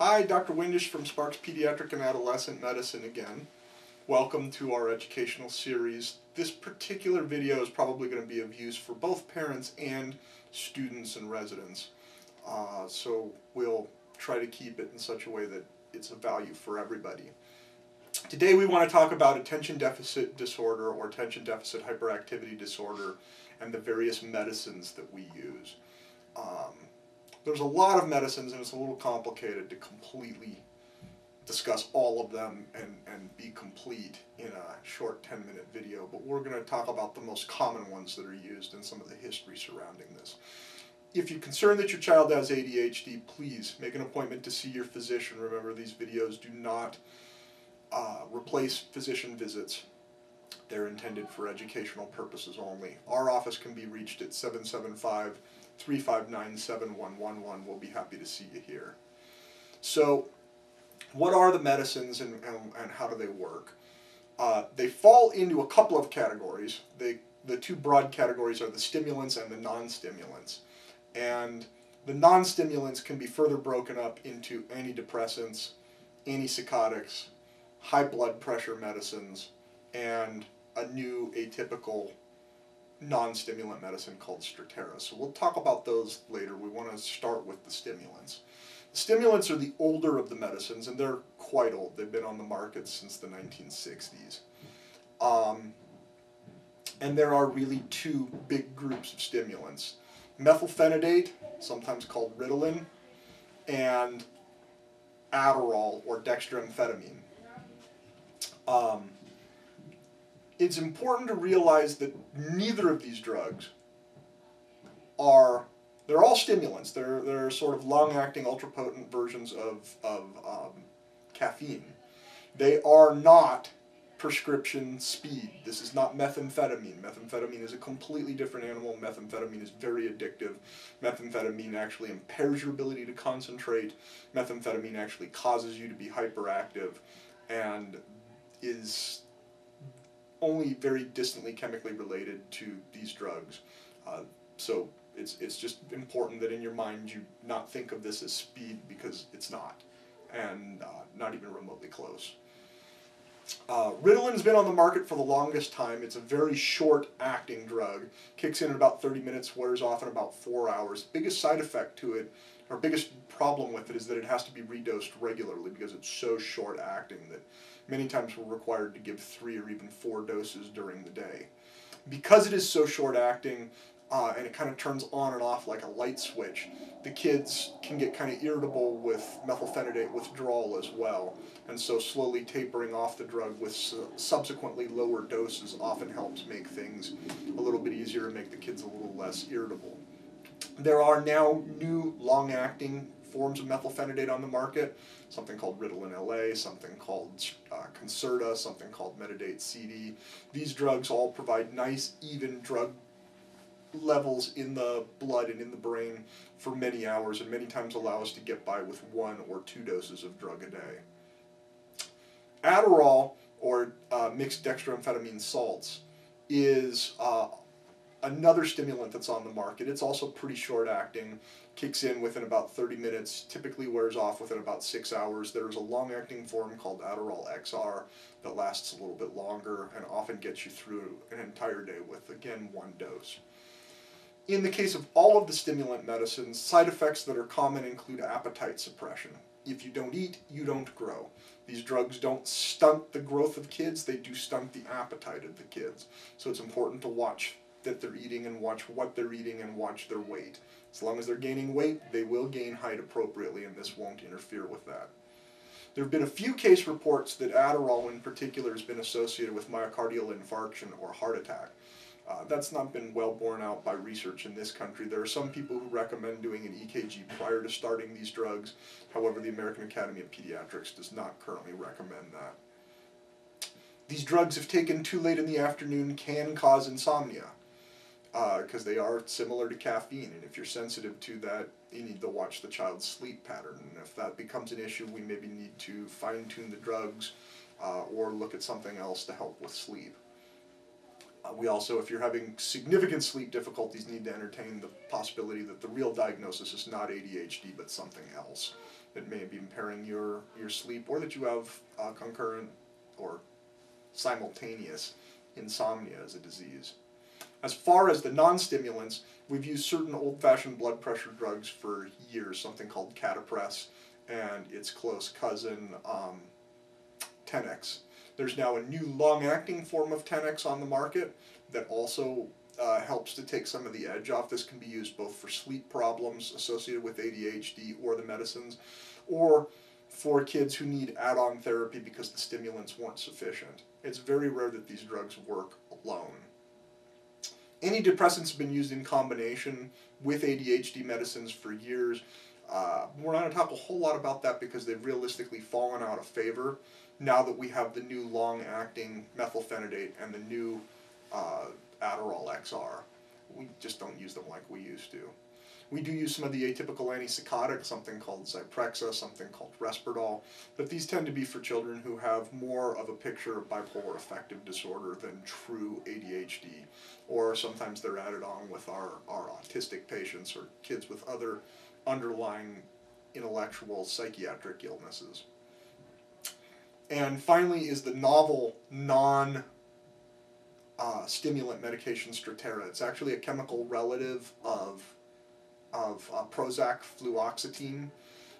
Hi, Dr. Windisch from Sparks Pediatric and Adolescent Medicine again. Welcome to our educational series. This particular video is probably going to be of use for both parents and students and residents. So we'll try to keep it in such a way that it's of value for everybody. Today we want to talk about attention deficit disorder or attention deficit hyperactivity disorder and the various medicines that we use. There's a lot of medicines and it's a little complicated to completely discuss all of them and be complete in a short 10-minute video, but we're going to talk about the most common ones that are used and some of the history surrounding this. If you're concerned that your child has ADHD, please make an appointment to see your physician. Remember, these videos do not replace physician visits. They're intended for educational purposes only. Our office can be reached at 775-359-7111. We'll be happy to see you here. So, what are the medicines and how do they work? They fall into a couple of categories. The two broad categories are the stimulants and the non-stimulants. And the non-stimulants can be further broken up into antidepressants, antipsychotics, high blood pressure medicines, and a new atypical non-stimulant medicine called Strattera. So we'll talk about those later. We want to start with the stimulants. The stimulants are the older of the medicines, and they're quite old. They've been on the market since the 1960s. And there are really two big groups of stimulants. Methylphenidate, sometimes called Ritalin, and Adderall or dextroamphetamine. It's important to realize that neither of these drugs they're all stimulants. They're sort of long-acting, ultra-potent versions of caffeine. They are not prescription speed. This is not methamphetamine. Methamphetamine is a completely different animal. Methamphetamine is very addictive. Methamphetamine actually impairs your ability to concentrate. Methamphetamine actually causes you to be hyperactive and is only very distantly chemically related to these drugs. So it's just important that in your mind you not think of this as speed, because it's not, and not even remotely close. Ritalin's been on the market for the longest time. It's a very short-acting drug. Kicks in about 30 minutes, wears off in about 4 hours. Biggest side effect to it, or biggest problem with it, is that it has to be redosed regularly because it's so short-acting that many times we're required to give 3 or even 4 doses during the day. Because it is so short-acting, and it kind of turns on and off like a light switch, the kids can get kind of irritable with methylphenidate withdrawal as well. And so slowly tapering off the drug with subsequently lower doses often helps make things a little bit easier and make the kids a little less irritable. There are now new long-acting forms of methylphenidate on the market, something called Ritalin LA, something called Concerta, something called Metadate CD. These drugs all provide nice, even drug levels in the blood and in the brain for many hours, and many times allow us to get by with 1 or 2 doses of drug a day. Adderall, or mixed dextroamphetamine salts, is another stimulant that's on the market. It's also pretty short-acting, kicks in within about 30 minutes, typically wears off within about 6 hours. There's a long-acting form called Adderall XR that lasts a little bit longer and often gets you through an entire day with, again, 1 dose. In the case of all of the stimulant medicines, side effects that are common include appetite suppression. If you don't eat, you don't grow. These drugs don't stunt the growth of kids, they do stunt the appetite of the kids. So it's important to watch that they're eating and watch what they're eating and watch their weight. As long as they're gaining weight, they will gain height appropriately, and this won't interfere with that. There have been a few case reports that Adderall in particular has been associated with myocardial infarction or heart attack. That's not been well borne out by research in this country. There are some people who recommend doing an EKG prior to starting these drugs. However, the American Academy of Pediatrics does not currently recommend that. These drugs, if taken too late in the afternoon, can cause insomnia because they are similar to caffeine, and if you're sensitive to that, you need to watch the child's sleep pattern. And if that becomes an issue, we maybe need to fine-tune the drugs or look at something else to help with sleep. We also, if you're having significant sleep difficulties, need to entertain the possibility that the real diagnosis is not ADHD but something else. that may be impairing your sleep, or that you have concurrent or simultaneous insomnia as a disease. As far as the non-stimulants, we've used certain old-fashioned blood pressure drugs for years, something called Catapress and its close cousin Tenex. There's now a new long-acting form of Tenex on the market that also helps to take some of the edge off. This can be used both for sleep problems associated with ADHD or the medicines, or for kids who need add-on therapy because the stimulants weren't sufficient. It's very rare that these drugs work alone. Antidepressants have been used in combination with ADHD medicines for years. We're not going to talk a whole lot about that because they've realistically fallen out of favor now that we have the new long-acting methylphenidate and the new Adderall XR. We just don't use them like we used to. We do use some of the atypical antipsychotics, something called Zyprexa, something called Risperdal, but these tend to be for children who have more of a picture of bipolar affective disorder than true ADHD, or sometimes they're added on with our autistic patients or kids with other underlying intellectual psychiatric illnesses. And finally is the novel non-stimulant medication Strattera. It's actually a chemical relative of Prozac fluoxetine.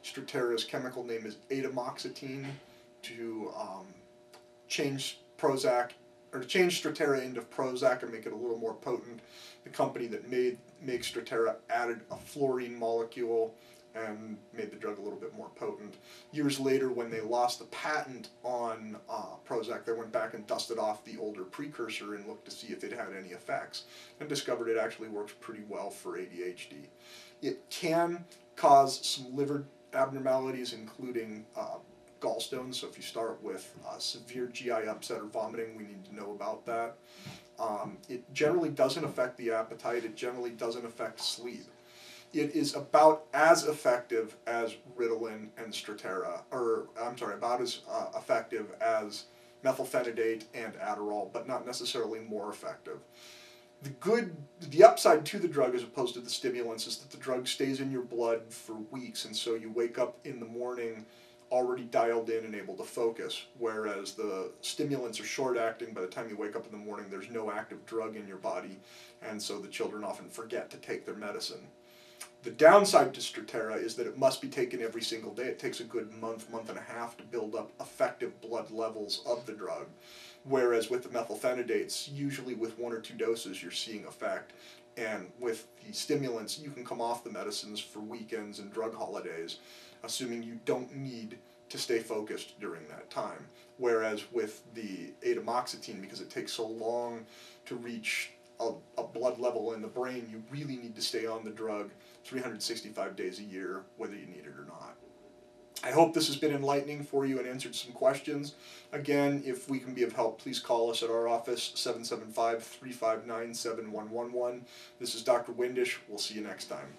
Strattera's chemical name is atomoxetine. To change Prozac, or to change Strattera into Prozac and make it a little more potent, the company that makes Strattera added a fluorine molecule and made the drug a little bit more potent. Years later, when they lost the patent on Prozac, they went back and dusted off the older precursor and looked to see if it had any effects, and discovered it actually works pretty well for ADHD. It can cause some liver abnormalities, including gallstones, so if you start with severe GI upset or vomiting, we need to know about that. It generally doesn't affect the appetite, it generally doesn't affect sleep. It is about as effective as Ritalin and Strattera, or I'm sorry, about as effective as methylphenidate and Adderall, but not necessarily more effective. The upside to the drug as opposed to the stimulants is that the drug stays in your blood for weeks, and so you wake up in the morning already dialed in and able to focus, whereas the stimulants are short-acting. By the time you wake up in the morning, there's no active drug in your body, and so the children often forget to take their medicine. The downside to Strattera is that it must be taken every single day. It takes a good month and a half to build up effective blood levels of the drug, whereas with the methylphenidates, usually with 1 or 2 doses you're seeing effect, and with the stimulants you can come off the medicines for weekends and drug holidays, assuming you don't need to stay focused during that time. Whereas with the atomoxetine, because it takes so long to reach a blood level in the brain, you really need to stay on the drug 365 days a year, whether you need it or not. I hope this has been enlightening for you and answered some questions. Again, if we can be of help, please call us at our office, 775-359-7111. This is Dr. Windisch. We'll see you next time.